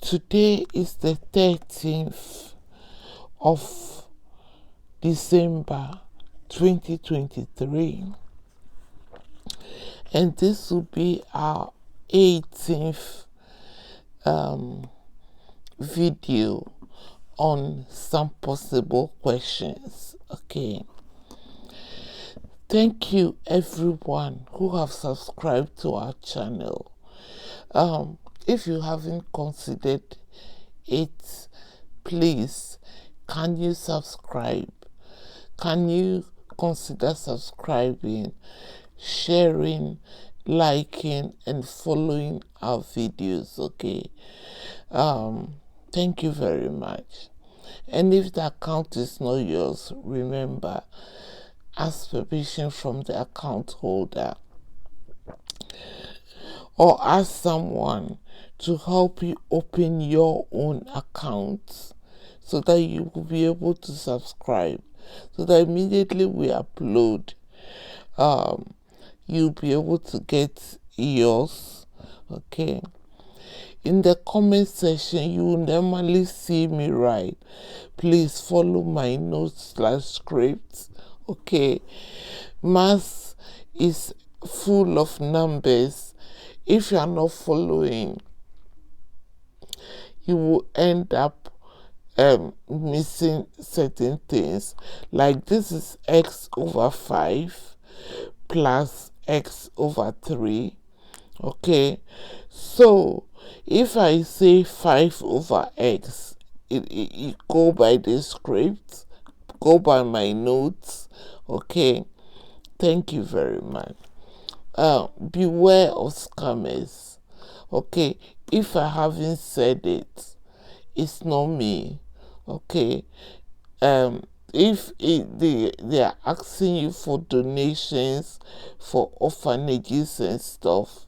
Today is the 13th of December 2023, and this will be our 18th video on some possible questions. Okay, thank you everyone who have subscribed to our channel. If you haven't considered it, please, can you subscribe? Can you consider subscribing, sharing, liking, and following our videos? Okay. Thank you very much. And if the account is not yours, remember, ask permission from the account holder, or ask someone to help you open your own account so that you will be able to subscribe, so that immediately we upload, you'll be able to get yours. Okay. In the comment section, you will normally see me write, please follow my notes/scripts. Okay. Maths is full of numbers. If you are not following, you will end up missing certain things. Like this is x over 5 plus x over 3. Okay, so if I say 5 over x, it go by the script, go by my notes. Okay, thank you very much. Beware of scammers. Okay, if I haven't said it, it's not me. Okay, if they are asking you for donations for orphanages and stuff,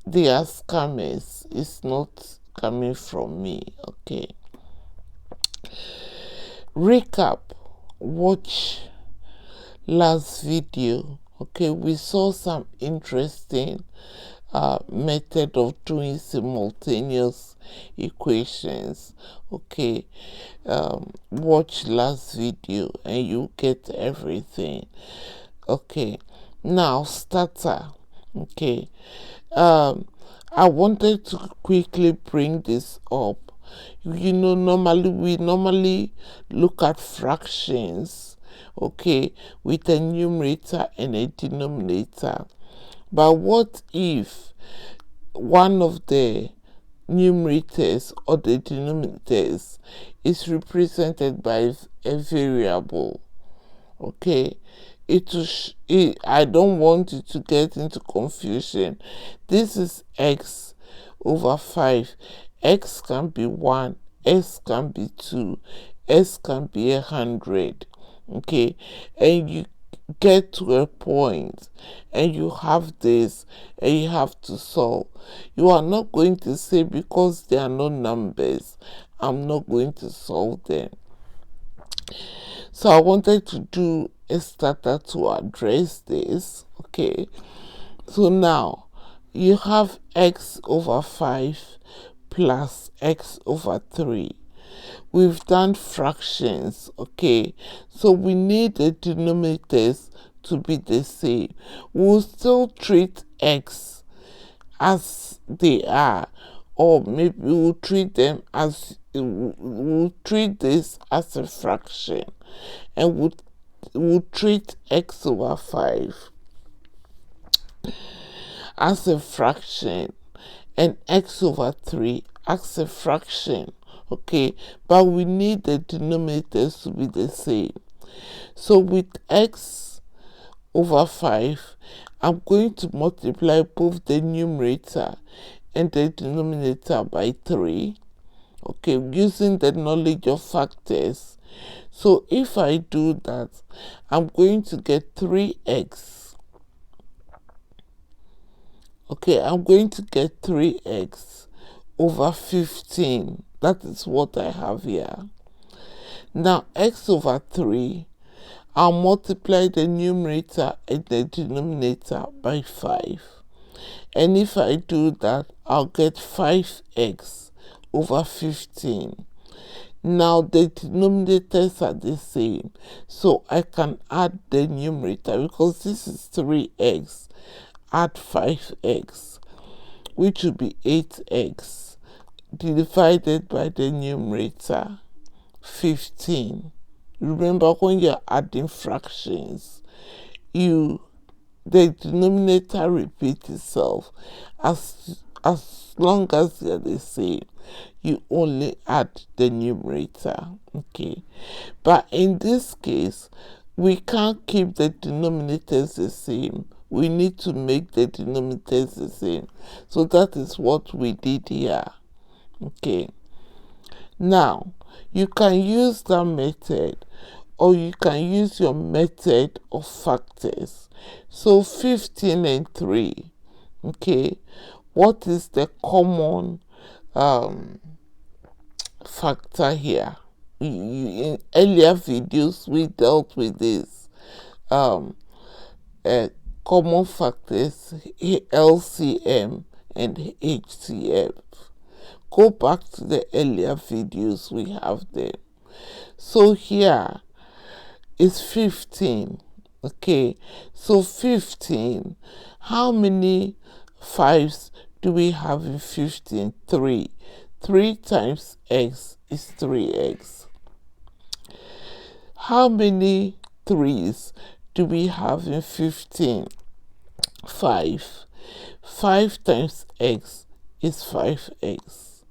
they are scammers. It's not coming from me. Okay, recap. Watch last video. Okay, we saw some interesting method of doing simultaneous equations. Okay, watch last video and you get everything. Okay, now starter. Okay, I wanted to quickly bring this up. You know, we normally look at fractions, okay, with a numerator and a denominator. But what if one of the numerators or the denominators is represented by a variable? Okay, I don't want you to get into confusion. This is x over 5. X can be 1, s can be 2, s can be 100. Okay, and you get to a point and you have this and you have to solve. You are not going to say, because they are not numbers, I'm not going to solve them. So I wanted to do a starter to address this. Okay, so now you have x over 5 plus x over 3. We've done fractions. Okay, so we need the denominators to be the same. We'll still treat x as they are, or maybe we'll treat them as, we'll treat this as a fraction, and we'll treat x over 5 as a fraction and x over 3 as a fraction. Okay, but we need the denominators to be the same. So with x over 5, I'm going to multiply both the numerator and the denominator by 3. Okay, using the knowledge of factors. So if I do that, I'm going to get 3x. Okay, I'm going to get 3x over 15. That is what I have here. Now x over 3, I'll multiply the numerator and the denominator by 5. And if I do that, I'll get 5x over 15. Now the denominators are the same, so I can add the numerator because this is 3x. Add 5x, which will be 8x, divided by the numerator, 15. Remember, when you're adding fractions, the denominator repeats itself. As long as they're the same, you only add the numerator. Okay, but in this case, we can't keep the denominators the same. We need to make the denominators the same. So that is what we did here. Okay, now you can use that method, or you can use your method of factors. So 15 and 3. Okay, what is the common factor here? In earlier videos we dealt with this common factors, LCM and HCF. Go back to the earlier videos, we have them. So here is 15. Okay, so 15, how many 5s do we have in 15? 3. 3 times x is 3x. How many 3s do we have in 15? 5. 5 times x is 5x.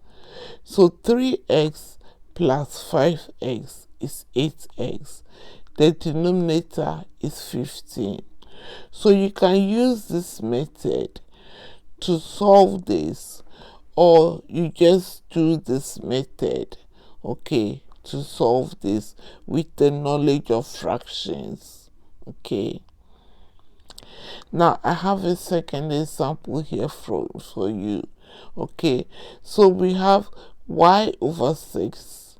So 3x plus 5x is 8x. The denominator is 15. So you can use this method to solve this, or you just do this method, okay, to solve this with the knowledge of fractions. Okay, now I have a second example here for you. Okay, so we have y over 6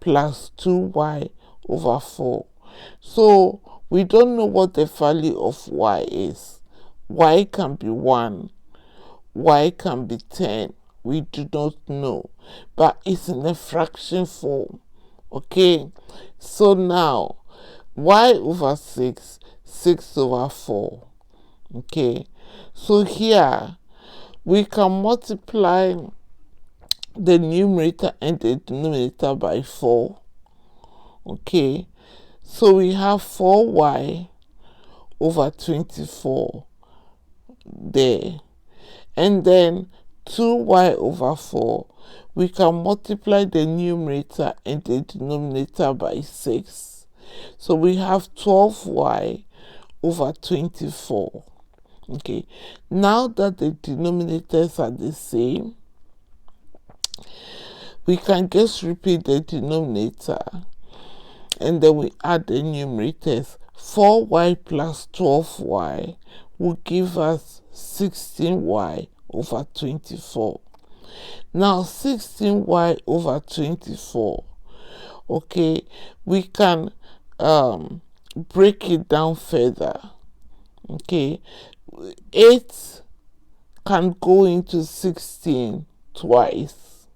plus 2y over 4. So we don't know what the value of y is. Y can be 1, y can be 10, we do not know, but it's in a fraction form. Okay, so now y over 6, 6 over 4. Okay, so here we can multiply the numerator and the denominator by 4. Okay, so we have 4y over 24 there, and then 2y over 4. We can multiply the numerator and the denominator by 6. So we have 12y over 24. Okay, now that the denominators are the same, we can just repeat the denominator and then we add the numerators. 4y plus 12y will give us 16y over 24. Now 16y over 24, okay, we can break it down further. Okay, 8 can go into 16 twice,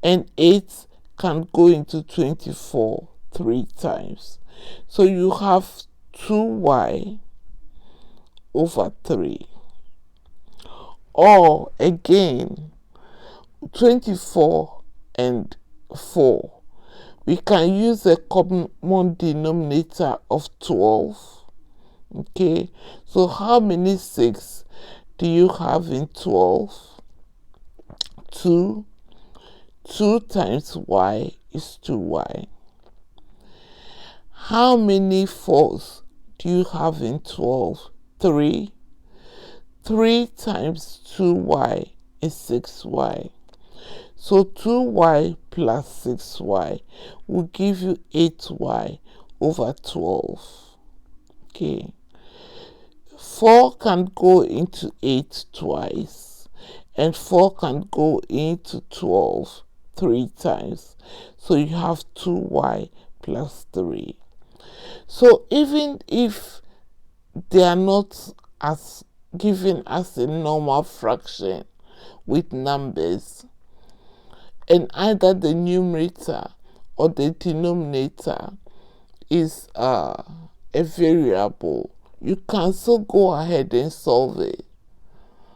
and 8 can go into 24 3 times. So you have 2y over 3. Or again, 24 and 4. We can use a common denominator of 12. Okay, so how many 6 do you have in 12? 2. 2 times y is 2y. How many 4s do you have in 12? 3. 3 times 2y is 6y. So 2y plus 6y will give you 8y over 12. Okay. 4 can go into 8 twice, and 4 can go into 12 3 times. So you have 2y plus 3. So even if they are not as given as a normal fraction with numbers, and either the numerator or the denominator is a variable, you can still go ahead and solve it.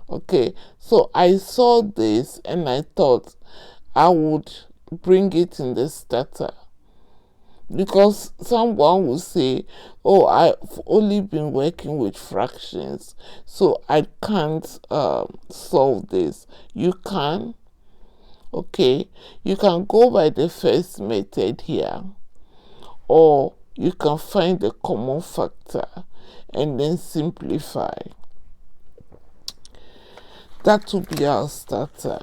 Okay, so I saw this and I thought I would bring it in the starter, because someone will say, oh, I've only been working with fractions, so I can't solve this. You can. Okay, you can go by the first method here, or you can find the common factor and then simplify. That will be our starter.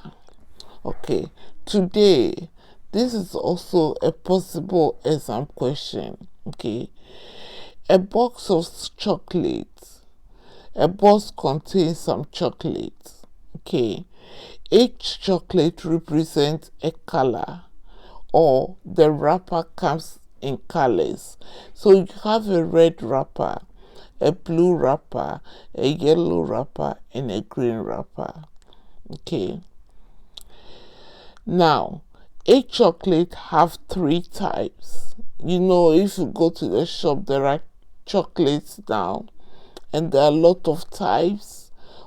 Okay, today, this is also a possible exam question. Okay, a box of chocolates. A box contains some chocolates. Okay, each chocolate represents a color, or the wrapper comes in colors. So you have a red wrapper, a blue wrapper, a yellow wrapper, and a green wrapper. Okay. Now, each chocolate have 3 types. You know, if you go to the shop, there are chocolates now, and there are a lot of types.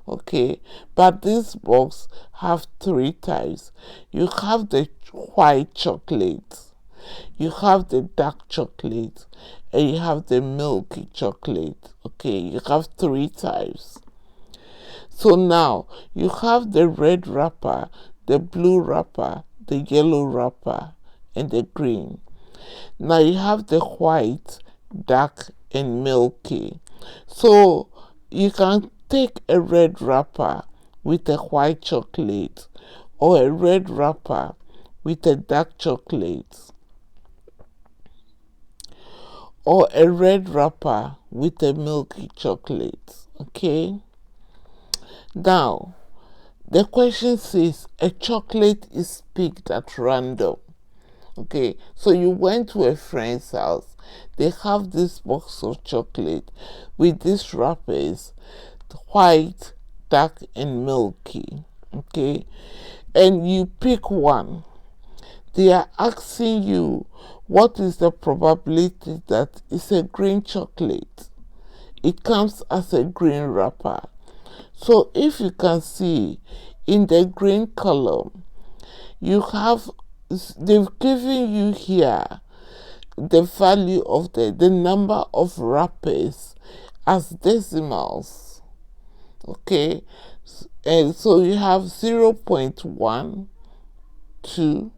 Okay, but this box have 3 types. You have the white chocolate, you have the dark chocolate, and you have the milky chocolate. Okay, you have 3 types. So now you have the red wrapper, the blue wrapper, the yellow wrapper, and the green. Now you have the white, dark, and milky. So you can take a red wrapper with a white chocolate, or a red wrapper with a dark chocolate, or a red wrapper with a milky chocolate. Okay? Now, the question says a chocolate is picked at random. Okay, so you went to a friend's house. They have this box of chocolate with these wrappers, white, dark, and milky. Okay, and you pick one. They are asking you what is the probability that it's a green chocolate. It comes as a green wrapper. So if you can see in the green column, you have, they've given you here the value of the number of wrappers as decimals. Okay, and so you have 0.12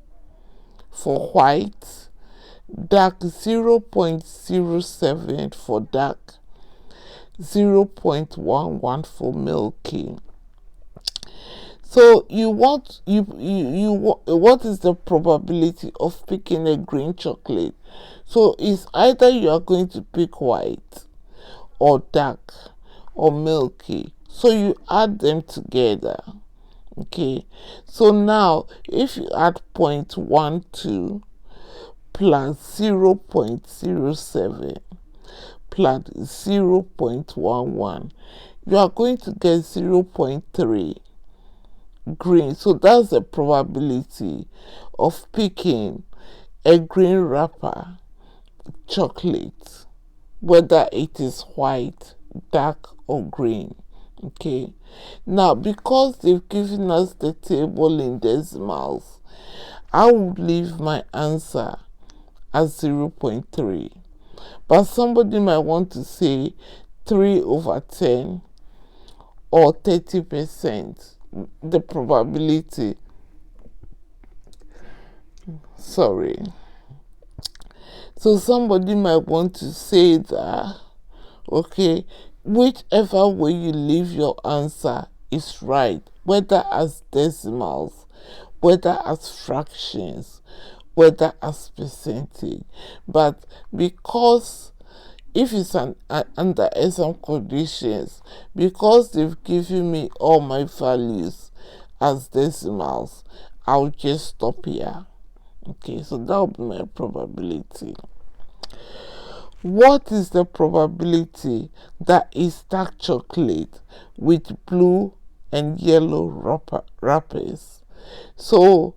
for white, dark 0.07 for dark, 0.11 for milky. So what is the probability of picking a green chocolate? So it's either you are going to pick white, or dark, or milky. So you add them together. Okay, so now if you add 0.12 plus 0.07 plus 0.11, you are going to get 0.3 green. So that's the probability of picking a green wrapper chocolate, whether it is white, dark, or green. Okay, now because they've given us the table in decimals, I would leave my answer as 0.3, but somebody might want to say 3/10 or 30%, the probability. Sorry. So somebody might want to say that, okay, whichever way you leave your answer is right, whether as decimals, whether as fractions, whether as percentage. But because if it's under exam conditions, because they've given me all my values as decimals, I'll just stop here. Okay, so that will be my probability. What is the probability that is dark chocolate with blue and yellow wrappers? So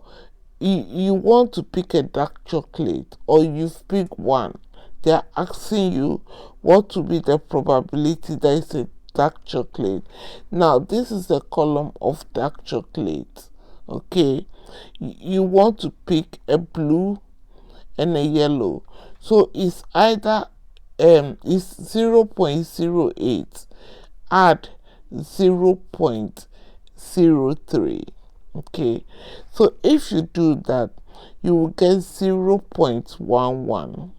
you want to pick a dark chocolate, or you've picked one, they are asking you what will be the probability that it's a dark chocolate. Now this is the column of dark chocolate. Okay, you want to pick a blue and a yellow, so it's either it's 0.08 add 0.03. Okay, so if you do that, you will get 0.11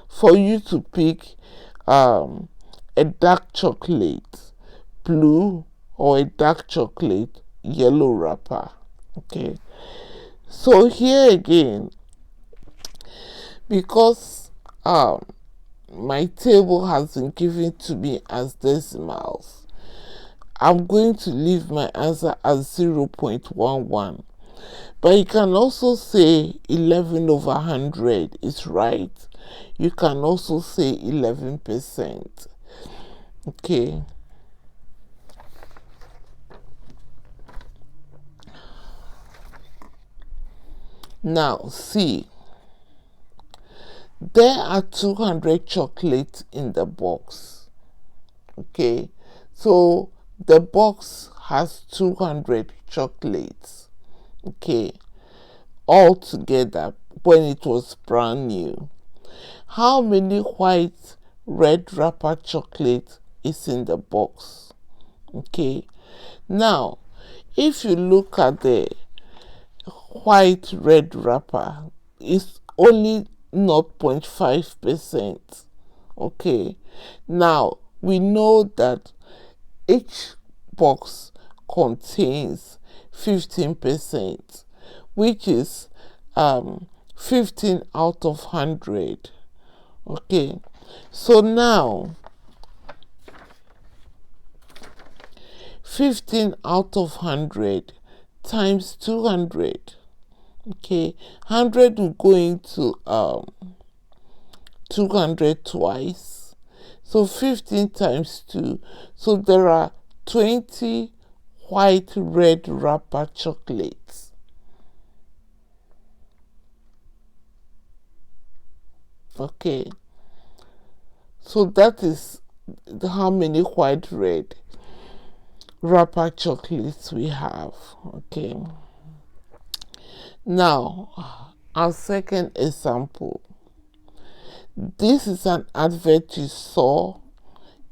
for you to pick a dark chocolate blue or a dark chocolate yellow wrapper. Okay, so here again, because my table has been given to me as decimals, I'm going to leave my answer as 0.11. But you can also say 11 over 100 is right. You can also say 11%. Okay. Now, see. There are 200 chocolates in the box. Okay. So, the box has 200 chocolates. Okay. All together when it was brand new. How many white red wrapper chocolate is in the box? Okay. Now, if you look at the white red wrapper, it's only 0.5%. Okay. Now, we know that each box contains 15%, which is 15 out of 100. Okay, so now 15 out of 100 times 200. Okay, 100 will go into 200 twice, so 15 times 2, so there are 20 white red wrapper chocolates. Okay, so that is how many white red wrapper chocolates we have. Okay, now our second example. This is an advert you saw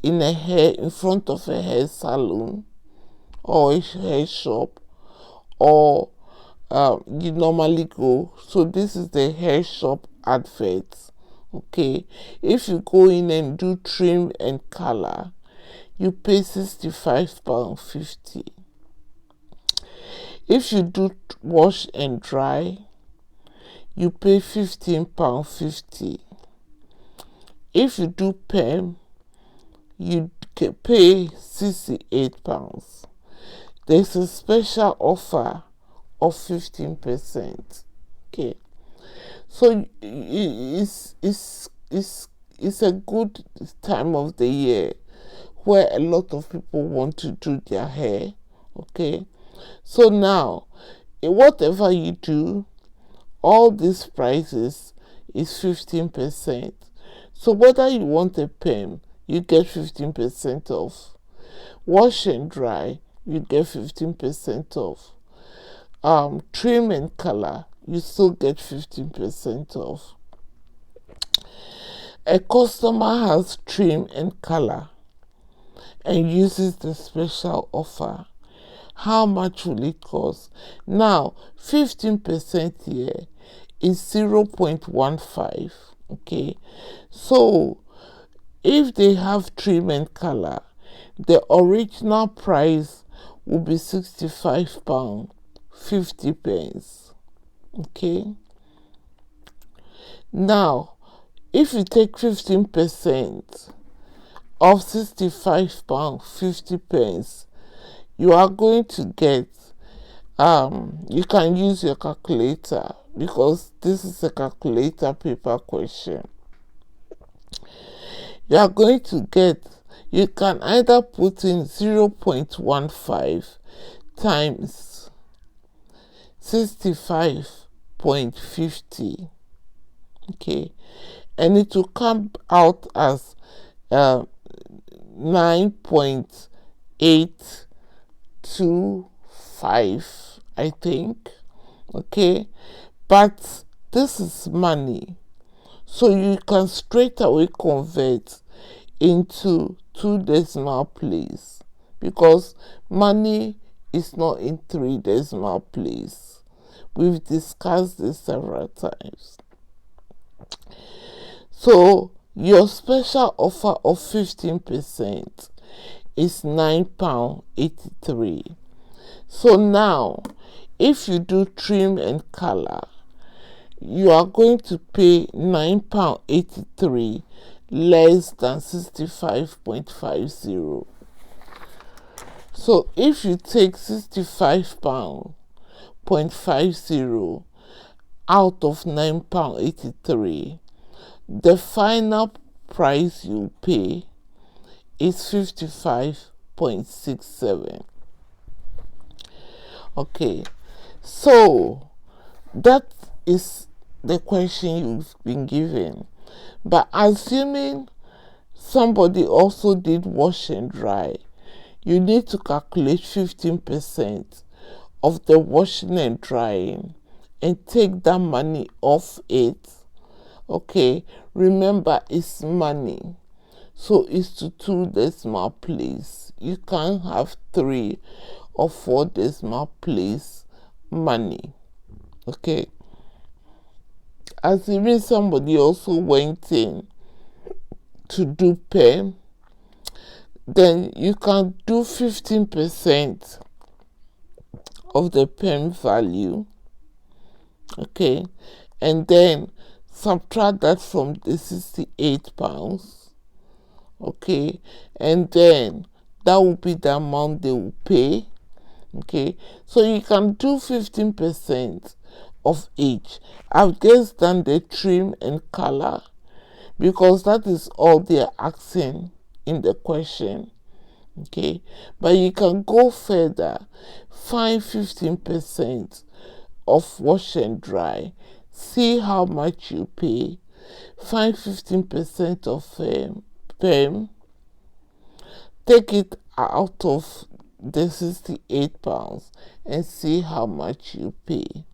in front of a hair salon or a hair shop, or you normally go. So this is the hair shop advert. Okay, if you go in and do trim and color, you pay £65.50. If you do wash and dry, you pay £15.50. If you do perm, you pay £68. There's a special offer of 15%. Okay, so it's a good time of the year where a lot of people want to do their hair. Okay, so now whatever you do, all these prices is 15%. So whether you want a perm, you get 15% off. Wash and dry, you get 15% off. Trim and color, you still get 15% off. A customer has trim and color and uses the special offer. How much will it cost? Now, 15% here is 0.15. Okay, so if they have trim and color, the original price will be £65.50. Okay, now if you take 15% of £65.50, you are going to get, you can use your calculator because this is a calculator paper question. You are going to get, you can either put in 0.15 times 65.50. Okay, and it will come out as 9.825, I think. Okay, but this is money, so you can straight away convert into 2 decimal place, because money is not in 3 decimal place. We've discussed this several times. So your special offer of 15% is £9.83. So now, if you do trim and color, you are going to pay £9.83 less than 65.50. So if you take £65.50 out of £9.83, the final price you pay is 55.67. Okay, so that is the question you've been given. But assuming somebody also did wash and dry, you need to calculate 15% of the washing and drying and take that money off it. Okay, remember it's money, so it's to 2 decimal place. You can't have 3 or 4 decimal place money. Okay, assuming somebody also went in to do perm, then you can do 15% of the perm value. Okay, and then subtract that from the £68. Okay, and then that will be the amount they will pay. Okay, so you can do 15% of each. I've just done the trim and color because that is all they're asking in the question. Okay, but you can go further, find 15% of wash and dry, see how much you pay, find 15% of perm, take it out of the £68 and see how much you pay.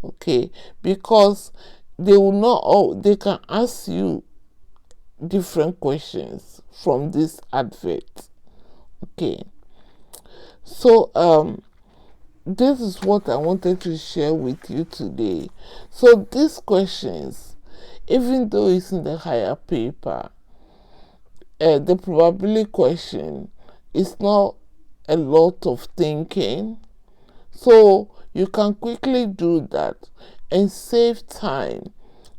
Okay, because they will not they can ask you different questions from this advert. Okay, so this is what I wanted to share with you today. So these questions, even though it's in the higher paper, the probability question is not a lot of thinking, so you can quickly do that and save time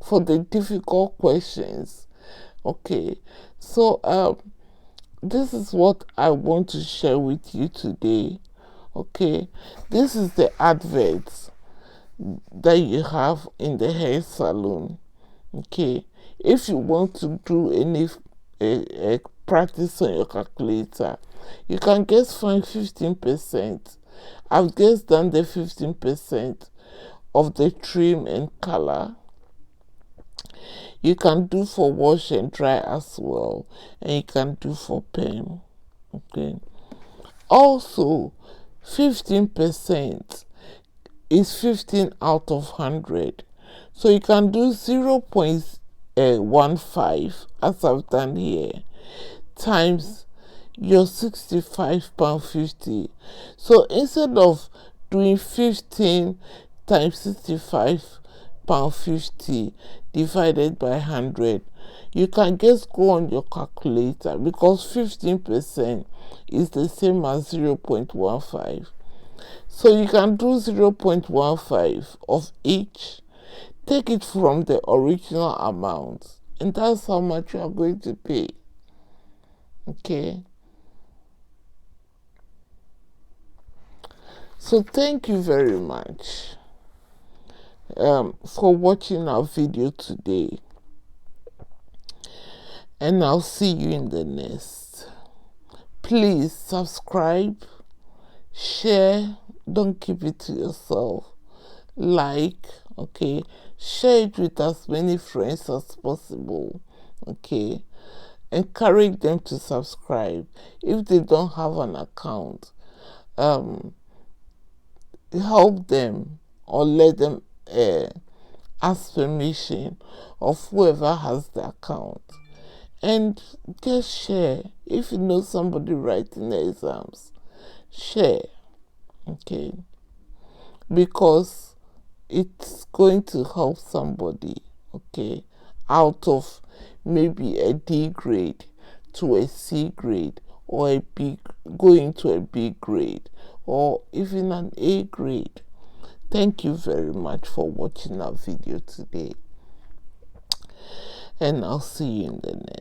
for the difficult questions. Okay, so this is what I want to share with you today. Okay, this is the adverts that you have in the hair salon. Okay, if you want to do any practice on your calculator, you can just find 15%. I've just done the 15% of the trim and color. You can do for wash and dry as well, and you can do for perm. Okay, also 15% is 15 out of 100, so you can do 0.15, as I've done here, times your £65.50. So instead of doing 15 times £65.50 divided by 100, you can just go on your calculator, because 15% is the same as 0.15. So you can do 0.15 of each, take it from the original amount, and that's how much you are going to pay. Okay, so thank you very much for watching our video today, and I'll see you in the next. Please subscribe, share, don't keep it to yourself. like, okay, share it with as many friends as possible, okay, encourage them to subscribe. If they don't have an account, help them or let them ask permission of whoever has the account, and just share. If you know somebody writing the exams, share, okay, because it's going to help somebody, okay, out of maybe a D grade to a C grade, or a B, going to a B grade, or even an A grade. Thank you very much for watching our video today, and I'll see you in the next.